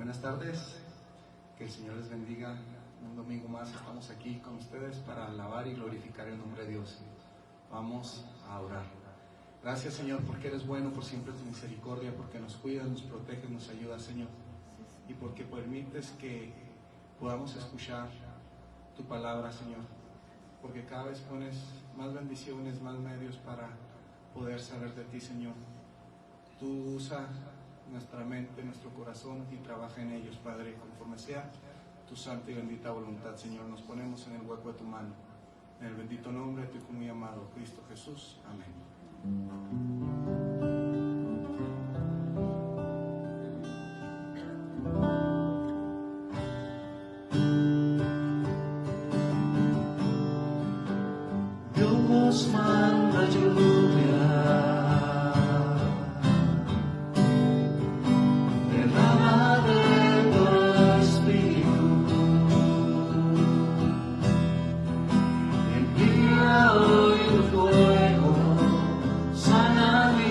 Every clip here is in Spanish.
Buenas tardes, que el Señor les bendiga. Un domingo más estamos aquí con ustedes para alabar y glorificar el nombre de Dios. Vamos a orar. Gracias, Señor, porque eres bueno, por siempre tu misericordia, porque nos cuidas, nos proteges, nos ayudas, Señor, y porque permites que podamos escuchar tu palabra, Señor, porque cada vez pones más bendiciones, más medios para poder saber de ti, Señor. Tú usa nuestra mente, nuestro corazón y trabaja en ellos, Padre, conforme sea tu santa y bendita voluntad, Señor. Nos ponemos en el hueco de tu mano, en el bendito nombre de tu Hijo muy amado, Cristo Jesús. Amén. Dios manda lluvia, derrama de tu espíritu, envía hoy tu fuego, sana mi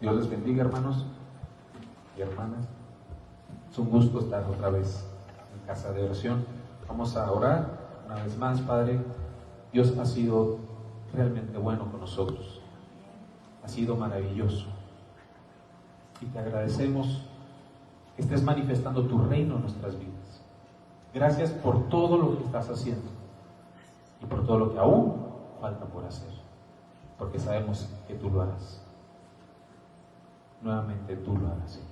Dios les bendiga, hermanos y hermanas. Es un gusto estar otra vez en casa de oración. Vamos a orar una vez más, Padre. Dios ha sido realmente bueno con nosotros. Ha sido maravilloso. Y te agradecemos que estés manifestando tu reino en nuestras vidas. Gracias por todo lo que estás haciendo y por todo lo que aún falta por hacer, porque sabemos que tú lo harás. Nuevamente tú lo harás, Señor.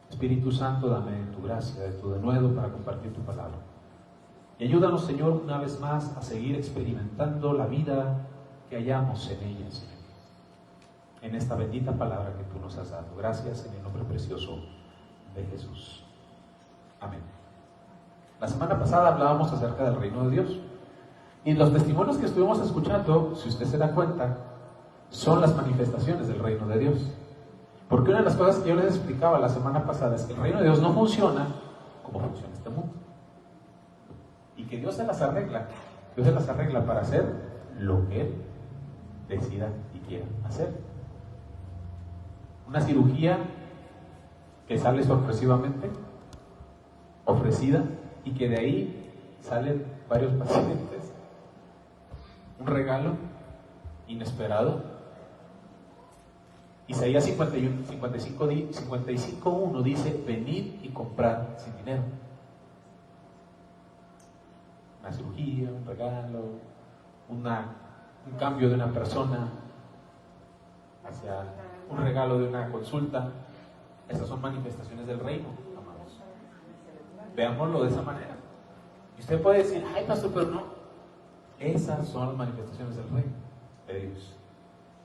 Espíritu Santo, dame tu gracia, de tu denuedo para compartir tu palabra. Y ayúdanos, Señor, una vez más a seguir experimentando la vida que hallamos en ella, Señor. En esta bendita palabra que tú nos has dado. Gracias en el nombre precioso de Jesús. Amén. La semana pasada hablábamos acerca del reino de Dios. Y los testimonios que estuvimos escuchando, si usted se da cuenta, son las manifestaciones del reino de Dios. Porque una de las cosas que yo les explicaba la semana pasada es que el reino de Dios no funciona como funciona este mundo. Y que Dios se las arregla. Dios se las arregla para hacer lo que Él decida y quiera hacer. Una cirugía que sale sorpresivamente, ofrecida, y que de ahí salen varios pacientes. Un regalo inesperado. Isaías 55:1 dice: venid y comprad sin dinero. Una cirugía, un regalo, un cambio de una persona hacia un regalo de una consulta. Esas son manifestaciones del reino, amados. Veámoslo de esa manera. Y usted puede decir: ay, pastor, pero no. Esas son las manifestaciones del reino de Dios.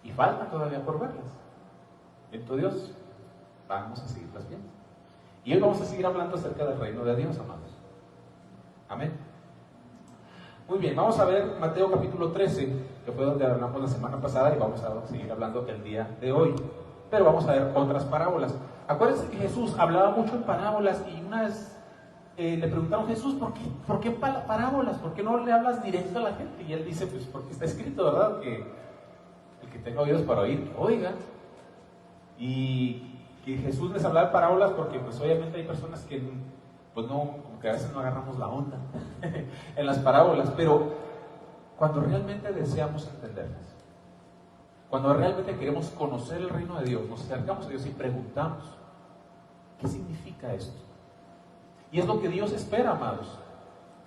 Y falta todavía por verlas. Bendito Dios, vamos a seguirlas viendo. Y hoy vamos a seguir hablando acerca del reino de Dios, amados. Amén. Muy bien, vamos a ver Mateo capítulo 13, que fue donde hablamos la semana pasada, y vamos a seguir hablando el día de hoy. Pero vamos a ver otras parábolas. Acuérdense que Jesús hablaba mucho en parábolas, y una vez le preguntaron: Jesús, ¿por qué parábolas? ¿Por qué no le hablas directo a la gente? Y él dice: pues porque está escrito, ¿verdad? Que el que tenga oídos para oír, que oiga. Y que Jesús les hablaba de parábolas porque pues obviamente hay personas que pues no, como que a veces no agarramos la onda en las parábolas, pero cuando realmente deseamos entenderlas, cuando realmente queremos conocer el reino de Dios, nos acercamos a Dios y preguntamos: ¿qué significa esto? Y es lo que Dios espera, amados.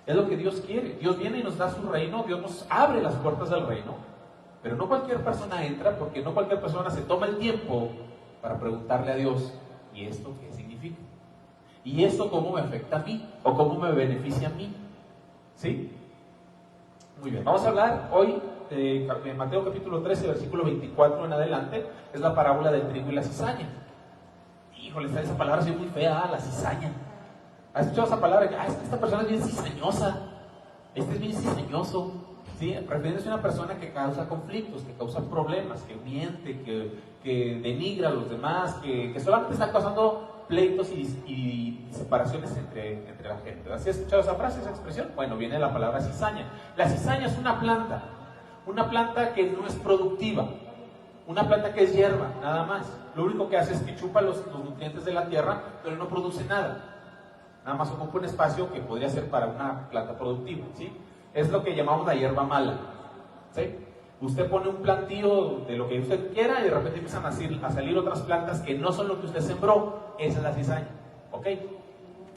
Es lo que Dios quiere. Dios viene y nos da su reino, Dios nos abre las puertas del reino, pero no cualquier persona entra, porque no cualquier persona se toma el tiempo para preguntarle a Dios: ¿y esto qué significa? ¿Y esto cómo me afecta a mí? ¿O cómo me beneficia a mí? ¿Sí? Muy bien, vamos a hablar hoy de Mateo capítulo 13, versículo 24 en adelante. Es la parábola del trigo y la cizaña. Híjole, esa palabra es muy fea, la cizaña. ¿Has escuchado esa palabra? Es que esta persona es bien cizañosa. Este es bien cizañoso. ¿Sí? Refiriéndose a una persona que causa conflictos, que causa problemas, que miente, que denigra a los demás, que solamente está causando pleitos y separaciones entre la gente. ¿Has escuchado esa frase, esa expresión? Bueno, viene la palabra cizaña. La cizaña es una planta que no es productiva, una planta que es hierba, nada más. Lo único que hace es que chupa los nutrientes de la tierra, pero no produce nada. Nada más ocupa un espacio que podría ser para una planta productiva, ¿sí? Es lo que llamamos la hierba mala, ¿sí? Usted pone un plantío de lo que usted quiera y de repente empiezan a salir otras plantas que no son lo que usted sembró. Esa es la cizaña, ¿ok?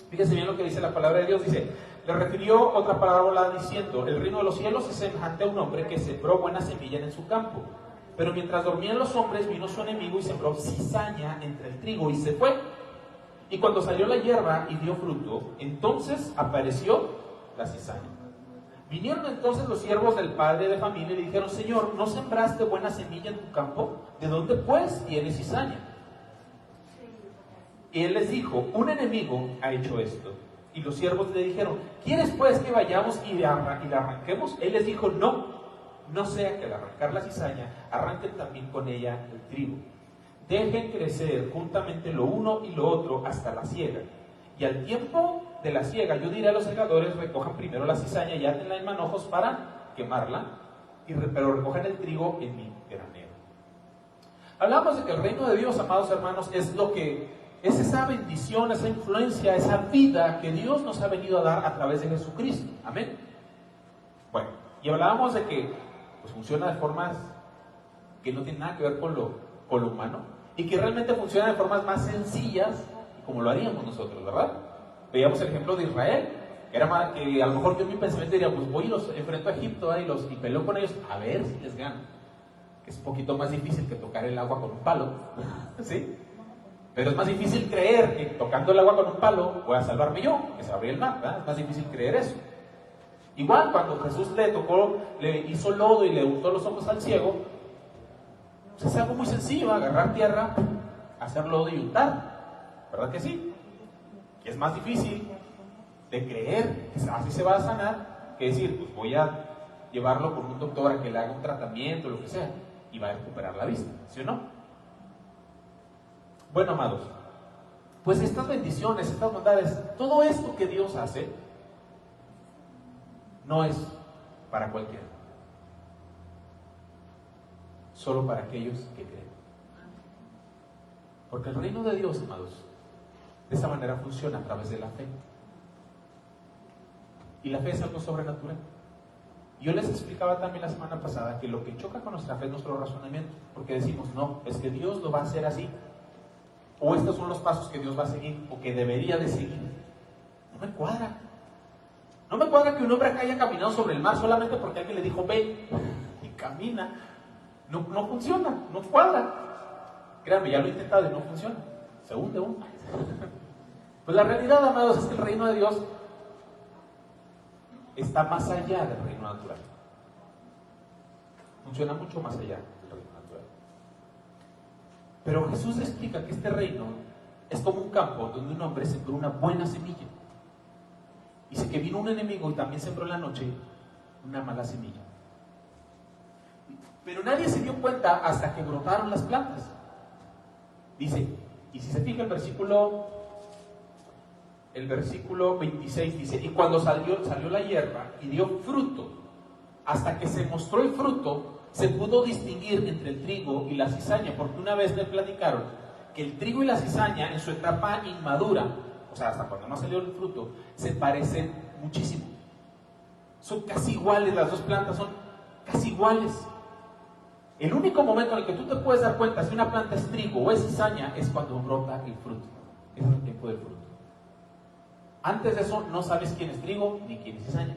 Fíjese bien lo que dice la palabra de Dios. Dice: le refirió otra parábola diciendo: el reino de los cielos es semejante a un hombre que sembró buena semilla en su campo. Pero mientras dormían los hombres, vino su enemigo y sembró cizaña entre el trigo y se fue. Y cuando salió la hierba y dio fruto, entonces apareció la cizaña. Vinieron entonces los siervos del padre de familia y le dijeron: Señor, ¿no sembraste buena semilla en tu campo? ¿De dónde pues viene cizaña? Y él les dijo: un enemigo ha hecho esto. Y los siervos le dijeron: ¿quieres pues que vayamos y la arranquemos? Él les dijo: no sea que al arrancar la cizaña arranquen también con ella el trigo. Dejen crecer juntamente lo uno y lo otro hasta la siega. Y al tiempo de la siega yo diré a los segadores: recojan primero la cizaña y átenla en manojos para quemarla, pero recojan el trigo en mi granero. Hablamos de que el reino de Dios, amados hermanos, es esa bendición, esa influencia, esa vida que Dios nos ha venido a dar a través de Jesucristo. Amén. Bueno, y hablábamos de que pues, funciona de formas que no tienen nada que ver con lo humano y que realmente funciona de formas más sencillas como lo haríamos nosotros, ¿verdad? Veíamos el ejemplo de Israel, que a lo mejor yo en mi pensamiento diría, pues voy y los enfrento a Egipto y peleo con ellos a ver si les gano. Que es un poquito más difícil que tocar el agua con un palo, ¿sí? Pero es más difícil creer que tocando el agua con un palo voy a salvarme yo, que se abrir el mar, ¿verdad? Es más difícil creer eso. Igual cuando Jesús le hizo lodo y le untó los ojos al ciego, pues es algo muy sencillo, agarrar tierra, hacer lodo y untar, ¿verdad que sí? Y es más difícil de creer que así se va a sanar, que decir, pues voy a llevarlo con un doctor a que le haga un tratamiento, lo que sea, y va a recuperar la vista, ¿sí o no? Bueno, amados, pues estas bendiciones, estas bondades, todo esto que Dios hace, no es para cualquiera, solo para aquellos que creen. Porque el reino de Dios, amados, de esa manera funciona a través de la fe. Y la fe es algo sobrenatural. Yo les explicaba también la semana pasada que lo que choca con nuestra fe es nuestro razonamiento, porque decimos, no, es que Dios lo va a hacer así, o estos son los pasos que Dios va a seguir, o que debería de seguir. No me cuadra. No me cuadra que un hombre haya caminado sobre el mar solamente porque alguien le dijo, ve, y camina. No funciona, no cuadra. Créanme, ya lo he intentado y no funciona. Se hunde uno. Pues la realidad, amados, es que el reino de Dios está más allá del reino natural. Funciona mucho más allá del reino natural. Pero Jesús explica que este reino es como un campo donde un hombre sembró una buena semilla. Dice que vino un enemigo y también sembró en la noche una mala semilla. Pero nadie se dio cuenta hasta que brotaron las plantas. Dice, y si se fija el versículo 26 dice, y cuando salió la hierba y dio fruto, hasta que se mostró el fruto, se pudo distinguir entre el trigo y la cizaña, porque una vez me platicaron que el trigo y la cizaña en su etapa inmadura, o sea, hasta cuando no salió el fruto, se parecen muchísimo. Son casi iguales, las dos plantas son casi iguales. El único momento en el que tú te puedes dar cuenta si una planta es trigo o es cizaña es cuando brota el fruto. Ese es el tiempo del fruto. Antes de eso no sabes quién es trigo ni quién es cizaña.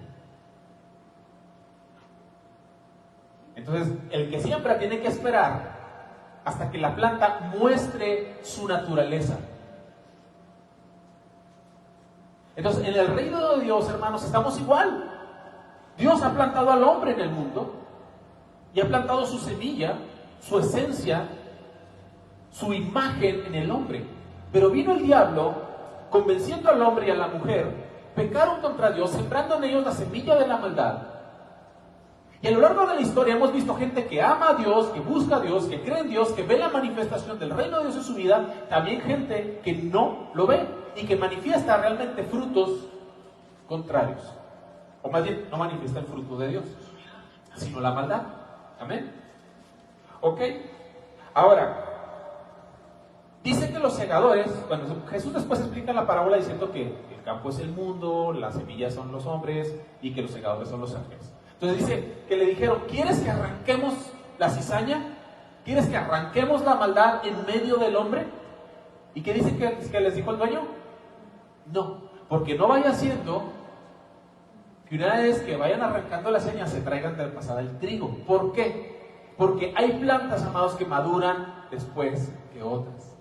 Entonces, el que siempre tiene que esperar hasta que la planta muestre su naturaleza. Entonces, en el reino de Dios, hermanos, estamos igual. Dios ha plantado al hombre en el mundo y ha plantado su semilla, su esencia, su imagen en el hombre. Pero vino el diablo, convenciendo al hombre y a la mujer, pecaron contra Dios, sembrando en ellos la semilla de la maldad. Y a lo largo de la historia hemos visto gente que ama a Dios, que busca a Dios, que cree en Dios, que ve la manifestación del reino de Dios en su vida. También gente que no lo ve y que manifiesta realmente frutos contrarios. O más bien, no manifiesta el fruto de Dios, sino la maldad. Amén. Ok. Ahora, dice que los segadores, bueno, Jesús después explica la parábola diciendo que el campo es el mundo, las semillas son los hombres y que los segadores son los ángeles. Entonces dice que le dijeron, ¿quieres que arranquemos la cizaña? ¿Quieres que arranquemos la maldad en medio del hombre? ¿Y qué dice que les dijo el dueño? No, porque no vaya siendo que una vez que vayan arrancando la cizaña se traigan de pasada el trigo. ¿Por qué? Porque hay plantas, amados, que maduran después que otras.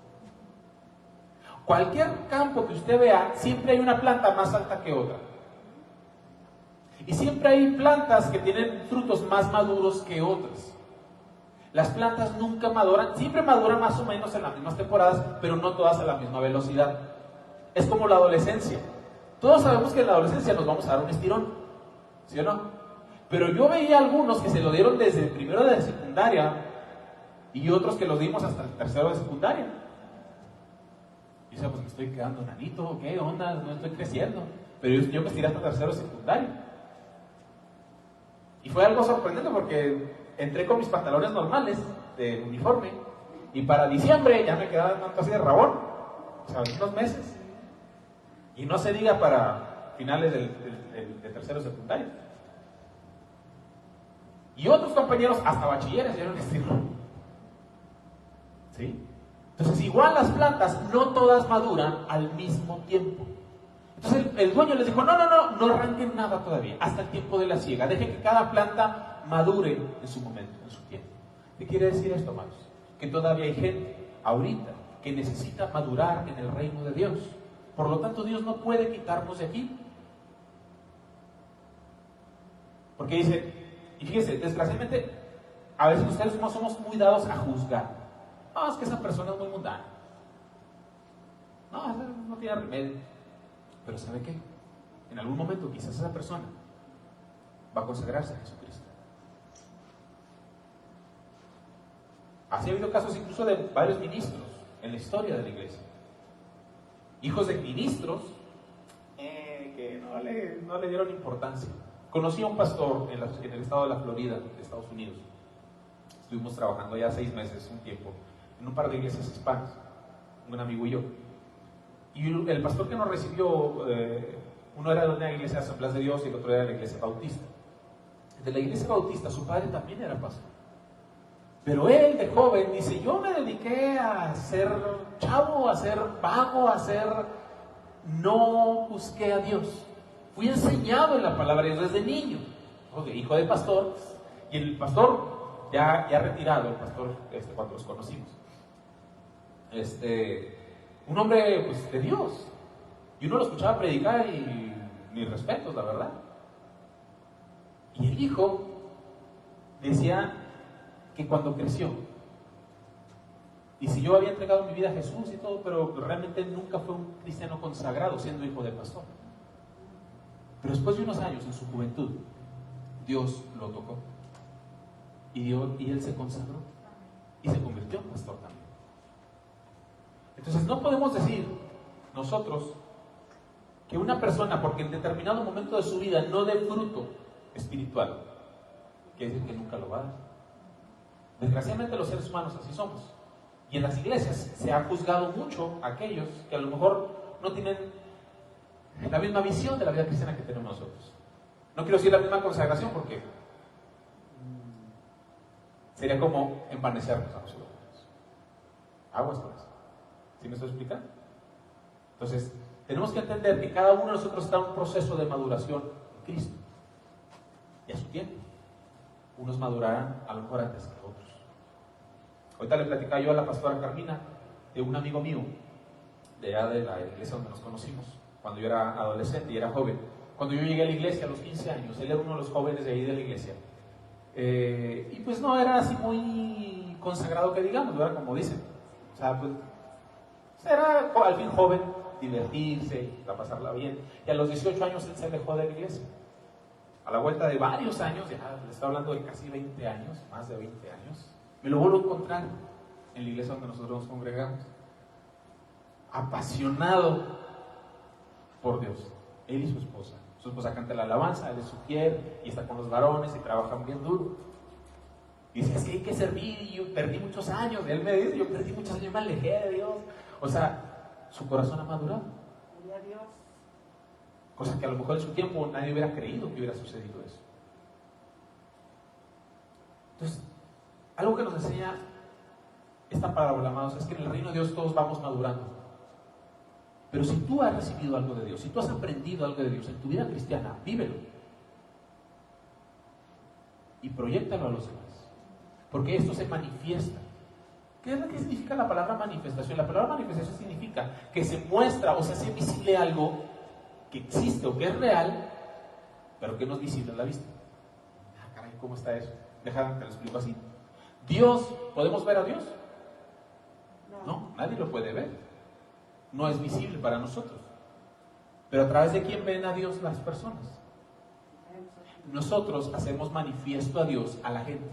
Cualquier campo que usted vea, siempre hay una planta más alta que otra. Y siempre hay plantas que tienen frutos más maduros que otras. Las plantas nunca maduran, siempre maduran más o menos en las mismas temporadas, pero no todas a la misma velocidad. Es como la adolescencia. Todos sabemos que en la adolescencia nos vamos a dar un estirón, ¿sí o no? Pero yo veía algunos que se lo dieron desde el primero de secundaria y otros que lo dimos hasta el tercero de secundaria. Y yo decía, pues me estoy quedando nanito, ¿qué onda? No estoy creciendo. Pero yo me estiré hasta el tercero de secundaria. Y fue algo sorprendente porque entré con mis pantalones normales de uniforme y para diciembre ya me quedaba el manto así de rabón, o sea, unos meses. Y no se diga para finales de tercero secundario. Y otros compañeros hasta bachilleres ya no estilo. ¿Sí? Entonces, igual las plantas no todas maduran al mismo tiempo. Entonces el dueño les dijo, no arranquen nada todavía, hasta el tiempo de la siega. Dejen que cada planta madure en su momento, en su tiempo. ¿Qué quiere decir esto, hermanos? Que todavía hay gente, ahorita, que necesita madurar en el reino de Dios. Por lo tanto, Dios no puede quitarnos de aquí. Porque dice, y fíjese, desgraciadamente, a veces ustedes somos muy dados a juzgar. No, es que esa persona es muy mundana. No tiene remedio. Pero ¿sabe qué? En algún momento quizás esa persona va a consagrarse a Jesucristo. Así ha habido casos incluso de varios ministros en la historia de la iglesia. Hijos de ministros que no le dieron importancia. Conocí a un pastor en el estado de la Florida, de Estados Unidos. Estuvimos trabajando ya 6 meses, un tiempo, en un par de iglesias hispanas, un amigo y yo. Y el pastor que nos recibió, uno era de una iglesia de Asambleas de Dios y el otro era de la iglesia bautista. De la iglesia bautista, su padre también era pastor. Pero él, de joven, dice, yo me dediqué a ser chavo, a ser vago, no busqué a Dios. Fui enseñado en la palabra de Dios desde niño, hijo de pastor, y el pastor, ya retirado, el pastor cuando los conocimos, un hombre pues, de Dios, y uno lo escuchaba predicar y mis respetos, la verdad. Y el hijo decía que cuando creció, y si yo había entregado mi vida a Jesús y todo, pero realmente nunca fue un cristiano consagrado siendo hijo de pastor. Pero después de unos años en su juventud, Dios lo tocó y él se consagró y se convirtió en pastor también. Entonces no podemos decir nosotros que una persona, porque en determinado momento de su vida no dé fruto espiritual, quiere decir que nunca lo va a dar. Desgraciadamente los seres humanos así somos. Y en las iglesias se ha juzgado mucho a aquellos que a lo mejor no tienen la misma visión de la vida cristiana que tenemos nosotros. No quiero decir la misma consagración porque sería como envanecernos a nosotros. Aguas con eso. ¿Sí me estoy explicando? Entonces, tenemos que entender que cada uno de nosotros está en un proceso de maduración en Cristo. Y a su tiempo. Unos madurarán a lo mejor antes que otros. Ahorita le platicaba yo a la pastora Carmina de un amigo mío de allá de la iglesia donde nos conocimos, cuando yo era adolescente y era joven. Cuando yo llegué a la iglesia a los 15 años, él era uno de los jóvenes de ahí de la iglesia. Y pues no era así muy consagrado que digamos, ¿verdad? Como dicen. O sea, pues era al fin joven, divertirse, a pasarla bien. Y a los 18 años él se alejó de la iglesia. A la vuelta de varios años, ya le estoy hablando de casi 20 años, más de 20 años, me lo vuelvo a encontrar en la iglesia donde nosotros nos congregamos. Apasionado por Dios, él y su esposa. Su esposa canta la alabanza, él es sugiere y está con los varones y trabajan bien duro. Y dice, es que hay que servir y yo perdí muchos años. Él me dice, yo perdí muchos años, me alejé de Dios. O sea, su corazón ha madurado. Gloria a Dios. Cosa que a lo mejor en su tiempo nadie hubiera creído que hubiera sucedido eso. Entonces, algo que nos enseña esta parábola, amados, es que en el reino de Dios todos vamos madurando. Pero si tú has recibido algo de Dios, si tú has aprendido algo de Dios en tu vida cristiana, vívelo. Y proyéctalo a los demás. Porque esto se manifiesta. ¿Qué significa la palabra manifestación? La palabra manifestación significa que se muestra o se hace visible algo que existe o que es real, pero que no es visible a la vista. Ah, caray, ¿cómo está eso? Déjame que lo explico así. Dios, ¿podemos ver a Dios? No, nadie lo puede ver. No es visible para nosotros. Pero a través de quién ven a Dios las personas. Nosotros hacemos manifiesto a Dios a la gente.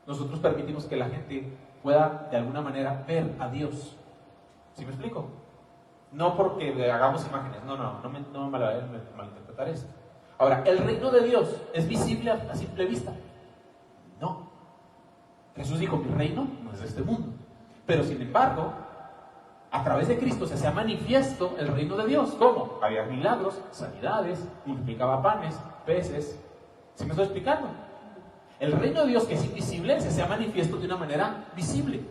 Nosotros permitimos que la gente pueda de alguna manera ver a Dios. ¿Sí me explico? No porque le hagamos imágenes. No me malinterpretar esto. Ahora, ¿el reino de Dios es visible a simple vista? No. Jesús dijo, mi reino no es de este mundo. Pero sin embargo, a través de Cristo se hacía manifiesto el reino de Dios. ¿Cómo? Había milagros, sanidades, multiplicaba panes, peces. ¿Sí me estoy explicando? El reino de Dios, que es invisible, se hacía manifiesto de una manera visible.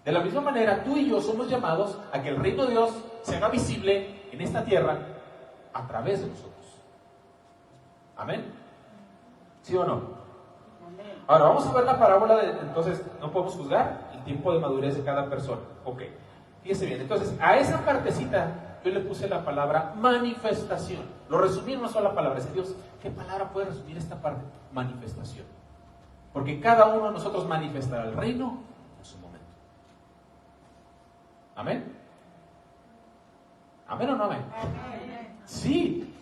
De la misma manera, tú y yo somos llamados a que el reino de Dios se haga visible en esta tierra a través de nosotros. ¿Amén? ¿Sí o no? Ahora vamos a ver la parábola de, entonces, no podemos juzgar el tiempo de madurez de cada persona. Ok, fíjese bien. Entonces, a esa partecita yo le puse la palabra manifestación. Lo resumí en una sola palabra. Dice Dios, ¿qué palabra puede resumir esta parte? Manifestación. Porque cada uno de nosotros manifestará el reino en su momento. ¿Amén? ¿Amén o no amén? Sí.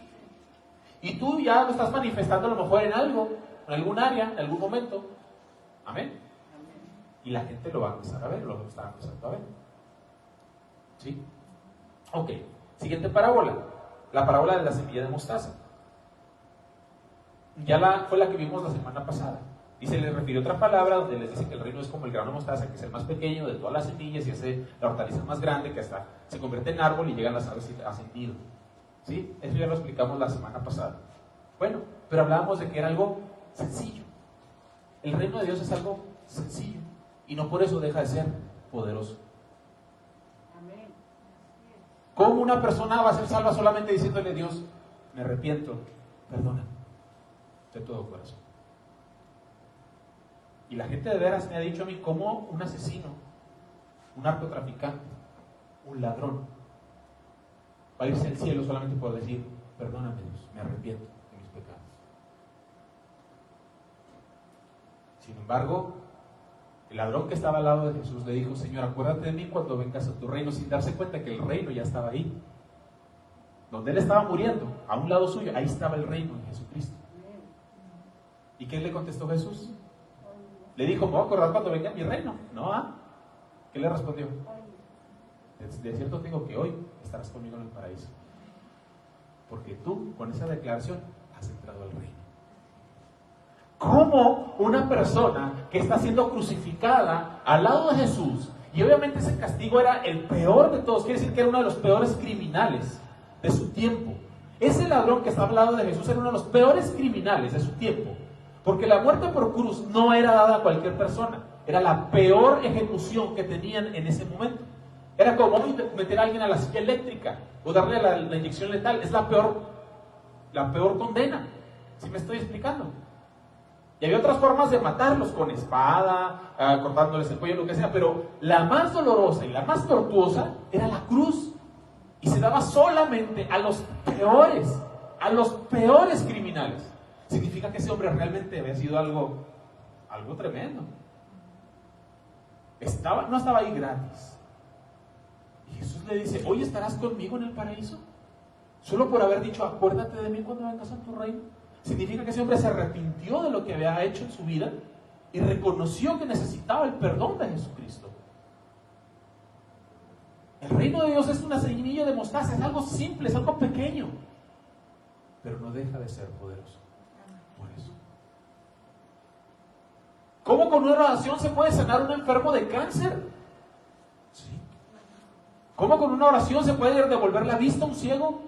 Y tú ya lo estás manifestando a lo mejor en algo, en algún área, en algún momento. ¿Amén? Y la gente lo va a empezar a ver, lo está empezando a ver. ¿Sí? Ok. Siguiente parábola. La parábola de la semilla de mostaza. Fue la que vimos la semana pasada. Y se les refirió otra palabra donde les dice que el reino es como el grano de mostaza, que es el más pequeño de todas las semillas y hace la hortaliza más grande, que hasta se convierte en árbol y llegan las aves y hacen nido. ¿Sí? Eso ya lo explicamos la semana pasada. Bueno, pero hablábamos de que era algo sencillo. El reino de Dios es algo sencillo y no por eso deja de ser poderoso. ¿Cómo una persona va a ser salva solamente diciéndole a Dios, me arrepiento, perdona, de todo corazón? Y la gente de veras me ha dicho a mí, ¿cómo un asesino, un narcotraficante, un ladrón va a irse al cielo solamente por decir, perdóname Dios, me arrepiento de mis pecados? Sin embargo, el ladrón que estaba al lado de Jesús le dijo, Señor, acuérdate de mí cuando vengas a tu reino, sin darse cuenta que el reino ya estaba ahí. Donde él estaba muriendo, a un lado suyo, ahí estaba el reino de Jesucristo. ¿Y qué le contestó Jesús? Le dijo, me voy a acordar cuando venga mi reino. No, ¿qué le respondió? De cierto te digo que hoy estarás conmigo en el paraíso. Porque tú, con esa declaración, has entrado al reino. ¿Cómo una persona que está siendo crucificada al lado de Jesús, y obviamente ese castigo era el peor de todos, quiere decir que era uno de los peores criminales de su tiempo? Ese ladrón que estaba al lado de Jesús era uno de los peores criminales de su tiempo, porque la muerte por cruz no era dada a cualquier persona, era la peor ejecución que tenían en ese momento. Era como meter a alguien a la silla eléctrica o darle la inyección letal. Es la peor condena. ¿Sí me estoy explicando? Y había otras formas de matarlos, con espada, cortándoles el cuello, lo que sea, pero la más dolorosa y la más tortuosa era la cruz. Y se daba solamente a los peores criminales. Significa que ese hombre realmente había sido algo tremendo. No estaba ahí gratis. Y Jesús le dice, hoy estarás conmigo en el paraíso. Solo por haber dicho, acuérdate de mí cuando vengas a tu reino. Significa que ese hombre se arrepintió de lo que había hecho en su vida y reconoció que necesitaba el perdón de Jesucristo. El reino de Dios es una semilla de mostaza, es algo simple, es algo pequeño, pero no deja de ser poderoso. Por eso. ¿Cómo con una oración se puede sanar un enfermo de cáncer? Sí. ¿Cómo con una oración se puede devolver la vista a un ciego?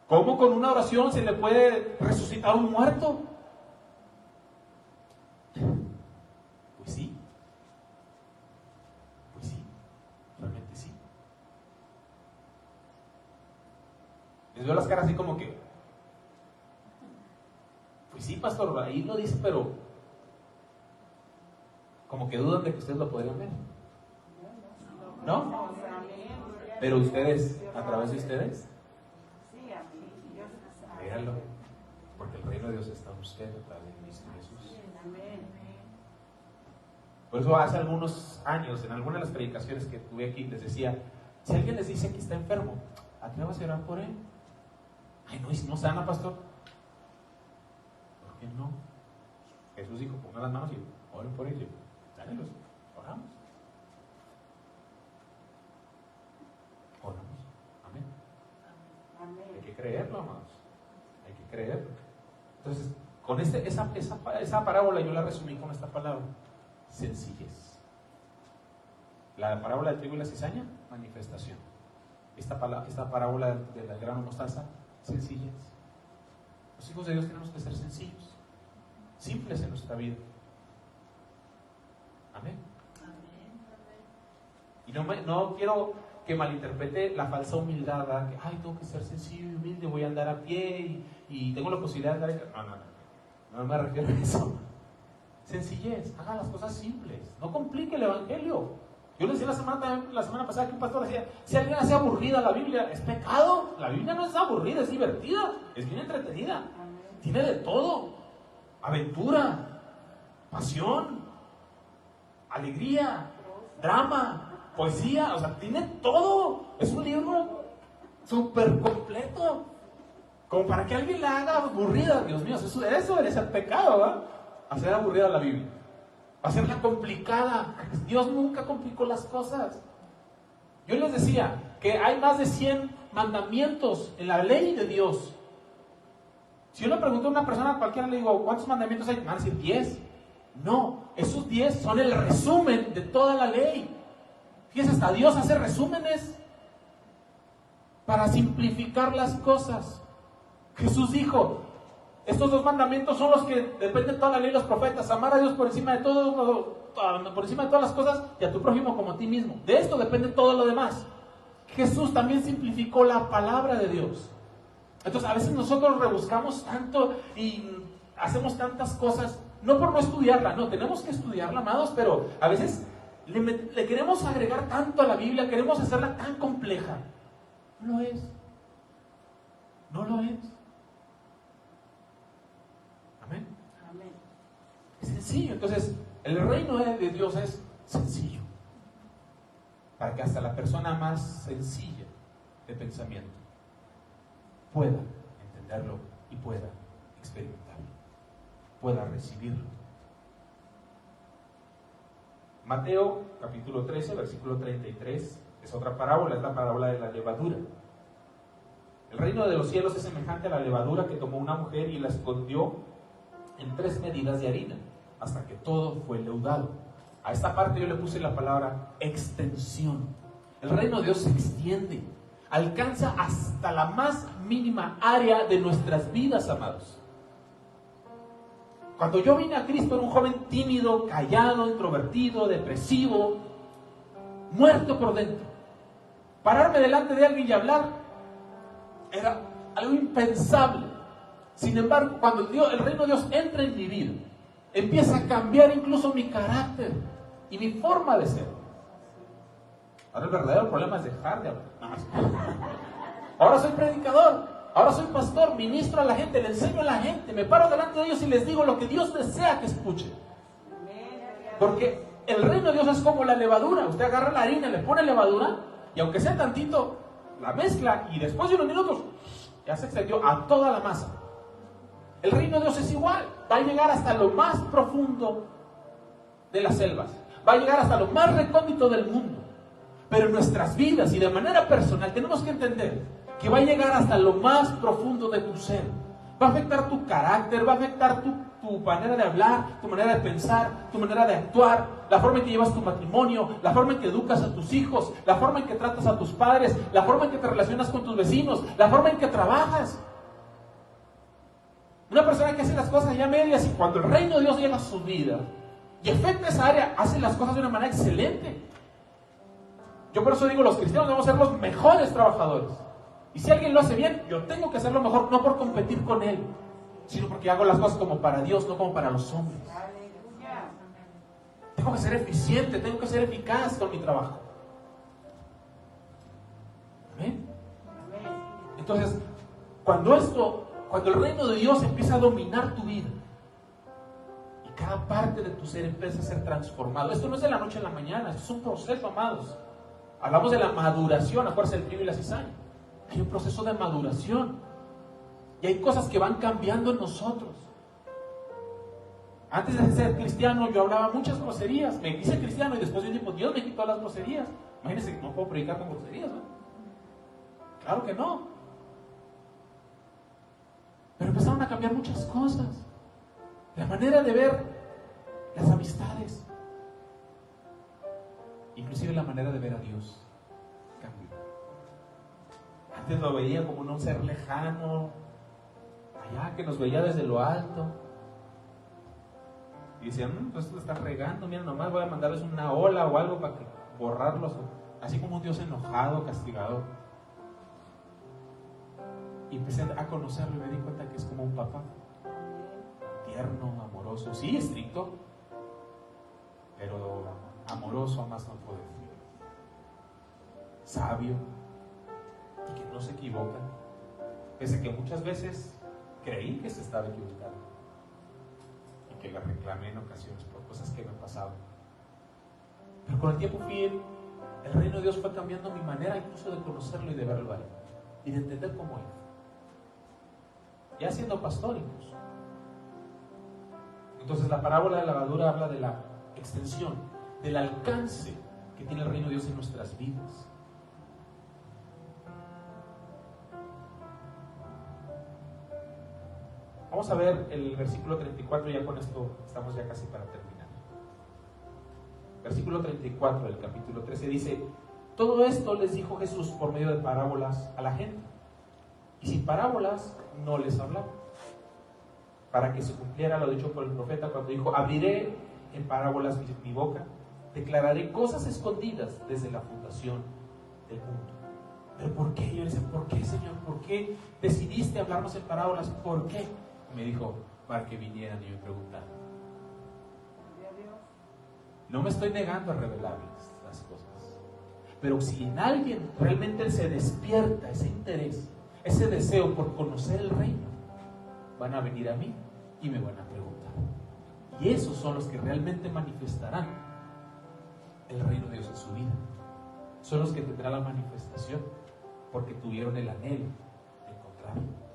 ¿Cómo con una oración se le puede resucitar a un muerto? Pues sí. Pues sí. Realmente sí. Les veo las caras así como que, pues sí, pastor, ahí lo dice, pero como que dudan de que ustedes lo podrían ver. ¿No? Pero ustedes, a través de ustedes, véanlo, porque el reino de Dios está en usted a través de Cristo Jesús. Por eso hace algunos años, en algunas de las predicaciones que tuve aquí, les decía, si alguien les dice que está enfermo, atrévase a orar por él. Ay, no, y si no sana, pastor. ¿Por qué no? Jesús dijo, pongan las manos y oren por ellos. Dánelos, oramos. Oramos. Amén. Hay que creerlo, amados. Hay que creerlo. Entonces, con esa parábola yo la resumí con esta palabra: sencillez. La parábola del trigo y la cizaña, manifestación. Esta parábola de la grano mostaza, sencillez. Los hijos de Dios tenemos que ser sencillos, simples en nuestra vida. Amén. Y no quiero que malinterprete la falsa humildad, ¿verdad? Que, ay, tengo que ser sencillo y humilde, voy a andar a pie y tengo la posibilidad de andar. No me refiero a eso. Sencillez, haga las cosas simples, no complique el evangelio. Yo les decía la semana pasada que un pastor decía, si alguien hace aburrida la Biblia, es pecado. La Biblia no es aburrida, es divertida, es bien entretenida. Tiene de todo: aventura, pasión, alegría, drama, poesía, o sea, tiene todo. Es un libro súper completo. Como para que alguien la haga aburrida. Dios mío, eso debe ser pecado, ¿verdad? Hacer aburrida la Biblia, hacerla complicada. Dios nunca complicó las cosas. Yo les decía que hay más de 100 mandamientos en la ley de Dios. Si yo le pregunto a una persona, a cualquiera le digo, ¿cuántos mandamientos hay? Me van a decir 10. No, esos 10 son el resumen de toda la ley. Fíjense, hasta Dios hace resúmenes para simplificar las cosas. Jesús dijo, estos 2 mandamientos son los que dependen de toda la ley y los profetas: amar a Dios por encima de todo, por encima de todas las cosas, y a tu prójimo como a ti mismo. De esto depende todo lo demás. Jesús también simplificó la palabra de Dios. Entonces a veces nosotros rebuscamos tanto y hacemos tantas cosas, no por no estudiarla, no, tenemos que estudiarla, amados, pero a veces le queremos agregar tanto a la Biblia, queremos hacerla tan compleja. No lo es. No lo es. Amén. Amén. Es sencillo. Entonces, el reino de Dios es sencillo, para que hasta la persona más sencilla de pensamiento pueda entenderlo y pueda experimentarlo, pueda recibirlo. Mateo capítulo 13, versículo 33, es otra parábola, es la parábola de la levadura. El reino de los cielos es semejante a la levadura que tomó una mujer y la escondió en 3 medidas de harina, hasta que todo fue leudado. A esta parte yo le puse la palabra extensión. El reino de Dios se extiende, alcanza hasta la más mínima área de nuestras vidas, amados. Cuando yo vine a Cristo era un joven tímido, callado, introvertido, depresivo, muerto por dentro. Pararme delante de alguien y hablar era algo impensable. Sin embargo, cuando el reino de Dios entra en mi vida, empieza a cambiar incluso mi carácter y mi forma de ser. Ahora el verdadero problema es dejar de hablar. Ahora soy predicador, ahora soy pastor, ministro a la gente, le enseño a la gente, me paro delante de ellos y les digo lo que Dios desea que escuchen. Porque el reino de Dios es como la levadura. Usted agarra la harina, le pone levadura y aunque sea tantito, la mezcla y después de unos minutos ya se extendió a toda la masa. El reino de Dios es igual, va a llegar hasta lo más profundo de las selvas, va a llegar hasta lo más recóndito del mundo. Pero en nuestras vidas y de manera personal tenemos que entender que va a llegar hasta lo más profundo de tu ser. Va a afectar tu carácter, va a afectar tu manera de hablar, tu manera de pensar, tu manera de actuar, la forma en que llevas tu matrimonio, la forma en que educas a tus hijos, la forma en que tratas a tus padres, la forma en que te relacionas con tus vecinos, la forma en que trabajas. Una persona que hace las cosas ya medias y cuando el reino de Dios llega a su vida y afecta esa área, hace las cosas de una manera excelente. Yo por eso digo, los cristianos debemos ser los mejores trabajadores. Y si alguien lo hace bien, yo tengo que hacerlo mejor, no por competir con él, sino porque hago las cosas como para Dios, no como para los hombres. Tengo que ser eficiente, tengo que ser eficaz con mi trabajo. ¿Amén? Entonces, cuando el reino de Dios empieza a dominar tu vida y cada parte de tu ser empieza a ser transformado, esto no es de la noche a la mañana, esto es un proceso, amados. Hablamos de la maduración, acuérdense del trigo y la cizaña. Hay un proceso de maduración y hay cosas que van cambiando en nosotros. Antes de ser cristiano yo hablaba muchas groserías, me hice cristiano y después de un tiempo Dios me quitó las groserías. Imagínense que no puedo predicar con groserías, ¿no? Claro que no. Pero empezaron a cambiar muchas cosas. La manera de ver las amistades. Inclusive la manera de ver a Dios cambió. Antes lo veía como un ser lejano, allá que nos veía desde lo alto. Y decían, pues lo están regando, mira, nomás voy a mandarles una ola o algo para que borrarlos. Así como un Dios enojado, castigador. Y empecé a conocerlo y me di cuenta que es como un papá. Tierno, amoroso, sí, estricto, pero amoroso a más no poder. Sabio, y que no se equivoca. Pese que muchas veces creí que se estaba equivocando y que le reclamé en ocasiones por cosas que me pasaban. Pero con el tiempo el reino de Dios fue cambiando mi manera incluso de conocerlo y de verlo a él y de entender cómo es. Ya siendo pastor incluso. Entonces la parábola de la levadura habla de la extensión, del alcance que tiene el reino de Dios en nuestras vidas. Vamos a ver el versículo 34, ya con esto estamos ya casi para terminar. Versículo 34 del capítulo 13 dice: todo esto les dijo Jesús por medio de parábolas a la gente, y sin parábolas no les hablaba, para que se cumpliera lo dicho por el profeta cuando dijo: abriré en parábolas mi boca, declararé cosas escondidas desde la fundación del mundo. ¿Pero por qué? Yo le decía, ¿por qué, Señor? ¿Por qué decidiste hablarnos en parábolas? ¿Por qué? Me dijo, para que vinieran y me preguntaran. No me estoy negando a revelarles las cosas, pero si en alguien realmente se despierta ese interés, ese deseo por conocer el reino, van a venir a mí y me van a preguntar. Y esos son los que realmente manifestarán el reino de Dios en su vida. Son los que tendrán la manifestación porque tuvieron el anhelo de encontrarlo.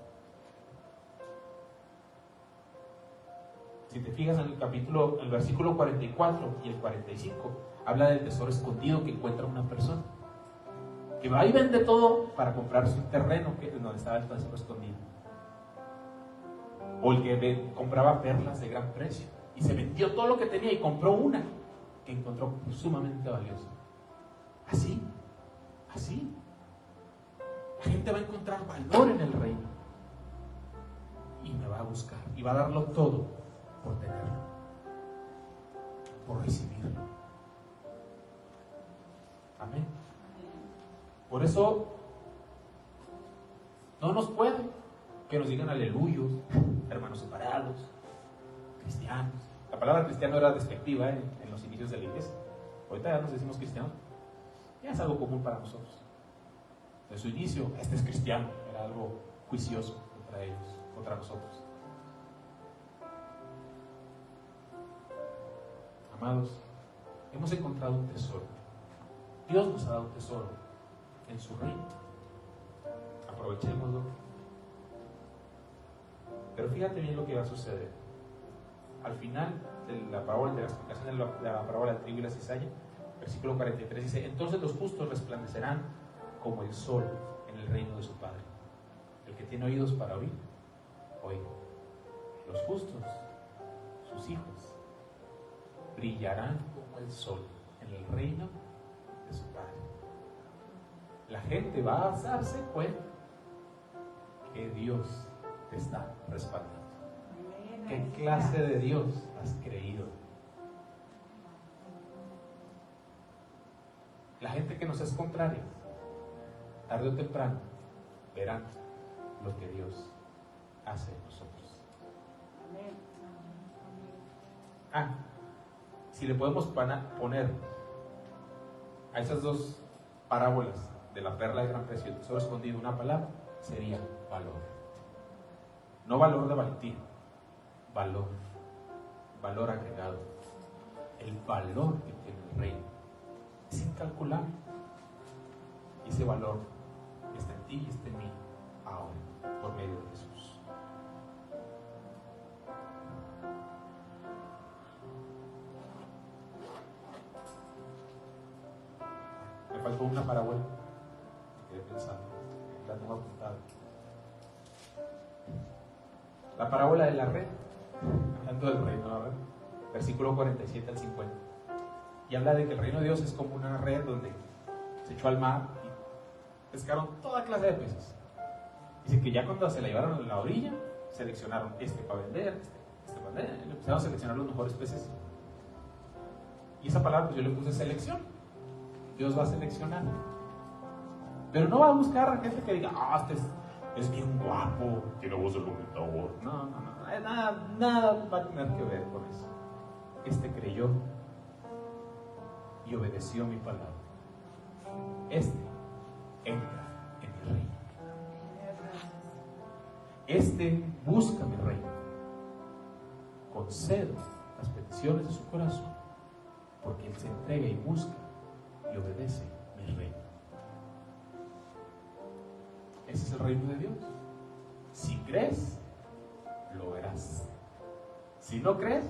Si te fijas en el versículo 44 y el 45, habla del tesoro escondido que encuentra una persona, que va y vende todo para comprar su terreno, que es donde estaba el tesoro escondido. O el que compraba perlas de gran precio y se vendió todo lo que tenía y compró una que encontró sumamente valiosa. Así. La gente va a encontrar valor en el reino y me va a buscar y va a darlo todo por tenerlo, por recibirlo. Amén. Por eso no nos puede que nos digan aleluyos, hermanos separados, cristianos. La palabra cristiano era despectiva en los inicios de la iglesia. Ahorita ya nos decimos cristianos. Ya es algo común para nosotros. De su inicio, este es cristiano, era algo juicioso contra ellos, contra nosotros. Amados, hemos encontrado un tesoro. Dios nos ha dado un tesoro en su reino. Aprovechémoslo. Pero fíjate bien lo que va a suceder. Al final de la explicación de la parábola del trigo y la cizaña, versículo 43 dice: entonces los justos resplandecerán como el sol en el reino de su Padre. El que tiene oídos para oír, oiga. Los justos, sus hijos, brillarán como el sol en el reino de su Padre. La gente va a darse cuenta que Dios te está respaldando. ¿Qué clase de Dios has creído? La gente que nos es contraria, tarde o temprano, verán lo que Dios hace en nosotros. Si le podemos poner a esas dos parábolas de la perla de gran precio y el tesoro escondido una palabra, sería valor. No valor de valentía, valor agregado. El valor que tiene el reino es incalculable. Y ese valor está en ti y está en mí ahora, por medio de Jesús. Me faltó una parábola, me quedé pensando, la tengo apuntada. La parábola de la red, hablando del reino, ¿verdad? Versículo 47 al 50. Y habla de que el reino de Dios es como una red donde se echó al mar y pescaron toda clase de peces. Dice que ya cuando se la llevaron a la orilla, seleccionaron este para vender, este para vender, y empezaron a seleccionar los mejores peces. Y esa palabra pues yo le puse selección. Dios va a seleccionar. Pero no va a buscar a gente que diga, este es bien guapo, tiene voz de locutor. No, nada va a tener que ver con eso. Este creyó y obedeció mi palabra. Este entra en mi reino. Este busca mi reino. Concedo las peticiones de su corazón, porque él se entrega y busca y obedece mi reino. Ese es el reino de Dios. Si crees, lo verás. Si no crees,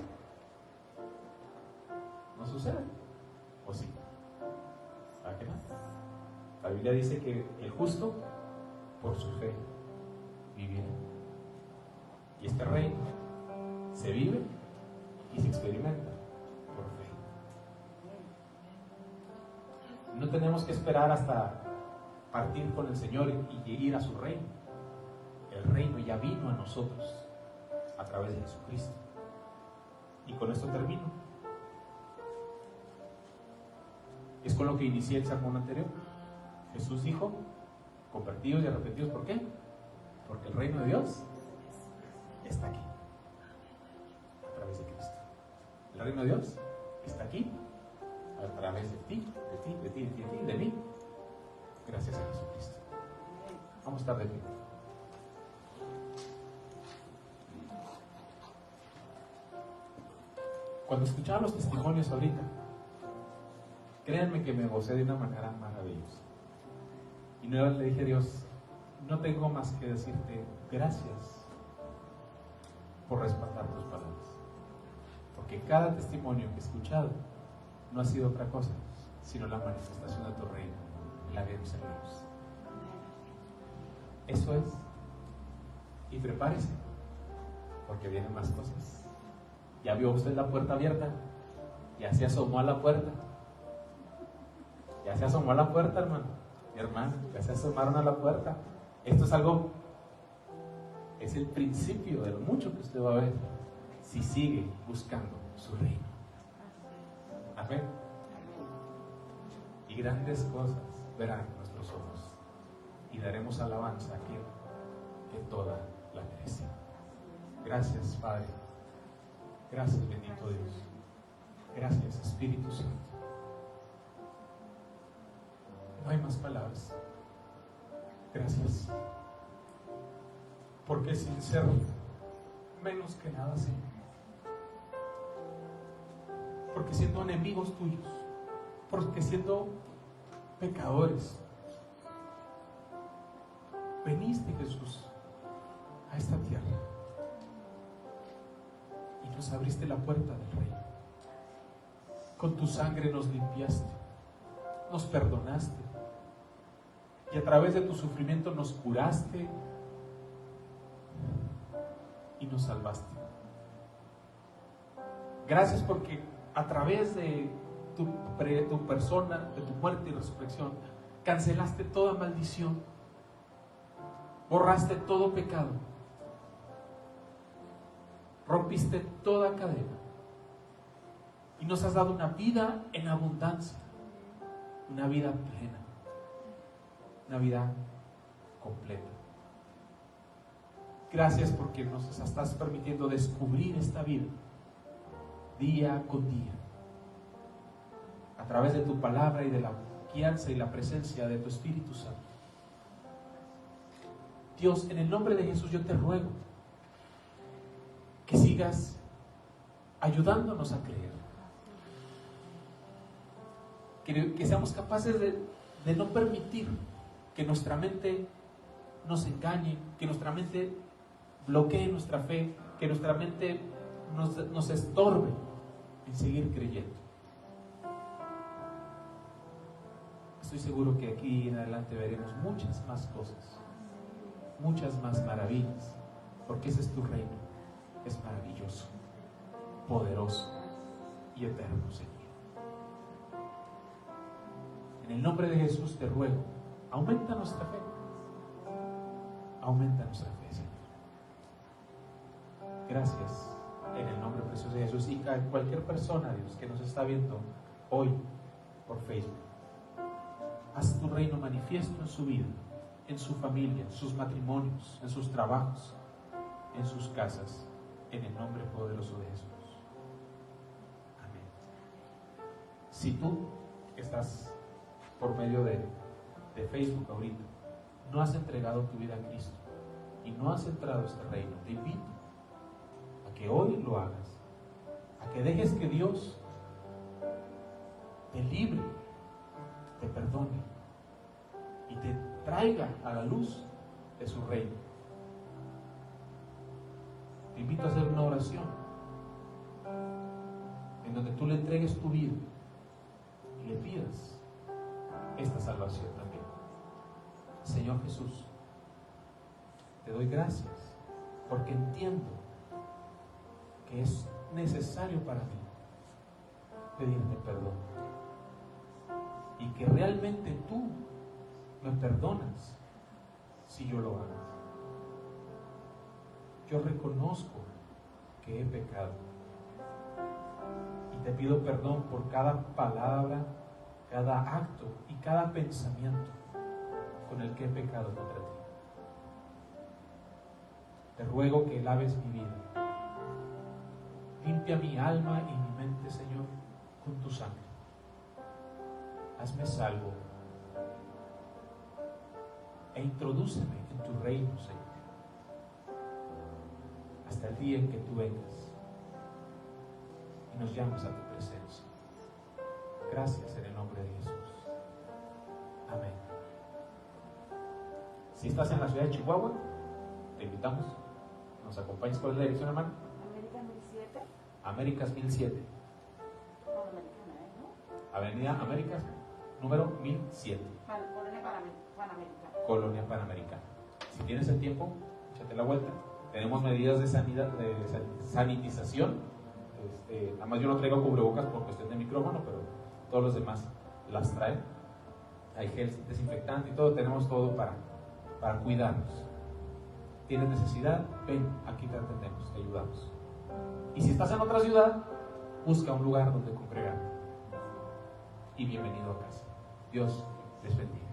no sucede. ¿O sí? ¿Para qué no? La Biblia dice que el justo por su fe vivirá. Y este reino se vive y se experimenta por fe. No tenemos que esperar hasta partir con el Señor y ir a su reino. El reino ya vino a nosotros a través de Jesucristo. Y con esto termino. Es con lo que inicié el sermón anterior. Jesús dijo, convertidos y arrepentidos, ¿por qué? Porque el reino de Dios está aquí, a través de Cristo. El reino de Dios está aquí, a través de ti, de mí, gracias a Jesucristo. Vamos a estar de pie. Cuando escuchaba los testimonios ahorita, créanme que me gocé de una manera maravillosa. Y luego le dije a Dios, no tengo más que decirte gracias por respaldar tus palabras. Porque cada testimonio que he escuchado no ha sido otra cosa, sino la manifestación de tu reino en la vida de mis hermanos. Eso es. Y prepárese, porque vienen más cosas. ¿Ya vio usted la puerta abierta? ¿Ya se asomó a la puerta? ¿Ya se asomó a la puerta, hermano? Mi hermano, ya se asomaron a la puerta. Esto es algo, es el principio de lo mucho que usted va a ver si sigue buscando su reino. Amén. Y grandes cosas verán nuestros ojos y daremos alabanza a aquel que toda la merece. Gracias, Padre. Gracias, bendito Dios. Gracias, Espíritu Santo. No hay más palabras. Gracias. Porque sin ser menos que nada, Señor. Porque siendo enemigos tuyos, porque siendo pecadores, veniste, Jesús, a esta tierra y nos abriste la puerta del reino. Con tu sangre nos limpiaste, nos perdonaste y a través de tu sufrimiento nos curaste y nos salvaste. Gracias porque a través de tu persona, de tu muerte y resurrección, cancelaste toda maldición, borraste todo pecado, rompiste toda cadena y nos has dado una vida en abundancia, una vida plena, una vida completa. Gracias porque nos estás permitiendo descubrir esta vida día con día a través de tu palabra y de la guianza y la presencia de tu Espíritu Santo. Dios, en el nombre de Jesús yo te ruego que sigas ayudándonos a creer, que seamos capaces de no permitir que nuestra mente nos engañe, que nuestra mente bloquee nuestra fe, que nuestra mente nos estorbe en seguir creyendo. Estoy seguro que aquí en adelante veremos muchas más cosas, muchas más maravillas, porque ese es tu reino. Es maravilloso, poderoso y eterno, Señor. En el nombre de Jesús te ruego, aumenta nuestra fe. Aumenta nuestra fe, Señor. Gracias en el nombre precioso de Jesús. Y a cualquier persona, Dios, que nos está viendo hoy por Facebook, haz tu reino manifiesto en su vida, en su familia, en sus matrimonios, en sus trabajos, en sus casas, en el nombre poderoso de Jesús. Amén. Si tú estás por medio de Facebook ahorita, no has entregado tu vida a Cristo y no has entrado a este reino, te invito a que hoy lo hagas, a que dejes que Dios te libre, te perdone y te traiga a la luz de su reino. Te invito a hacer una oración en donde tú le entregues tu vida y le pidas esta salvación también. Señor Jesús, te doy gracias porque entiendo que es necesario para mí pedirte perdón y que realmente tú me perdonas si yo lo hago. Yo reconozco que he pecado y te pido perdón por cada palabra, cada acto y cada pensamiento con el que he pecado contra ti. Te ruego que laves mi vida. Limpia mi alma y mi mente, Señor, con tu sangre. Hazme salvo e introdúceme en tu reino, Señor, hasta el día en que tú vengas y nos llames a tu presencia. Gracias en el nombre de Jesús. Amén. Si estás en la ciudad de Chihuahua, te invitamos, nos acompañes. ¿Cuál es la dirección, hermano? Américas 1007. Américas 1007. ¿No? Avenida Américas, número 1007. Colonia Panamericana. Colonia Panamericana. Si tienes el tiempo, échate la vuelta. Tenemos medidas de sanitización. Nada más yo no traigo cubrebocas por cuestión de micrófono, pero todos los demás las traen. Hay gel desinfectante y todo. Tenemos todo para cuidarnos. ¿Tienes necesidad? Ven, aquí te atendemos, te ayudamos. Y si estás en otra ciudad, busca un lugar donde congregar. Y bienvenido a casa. Dios les bendiga.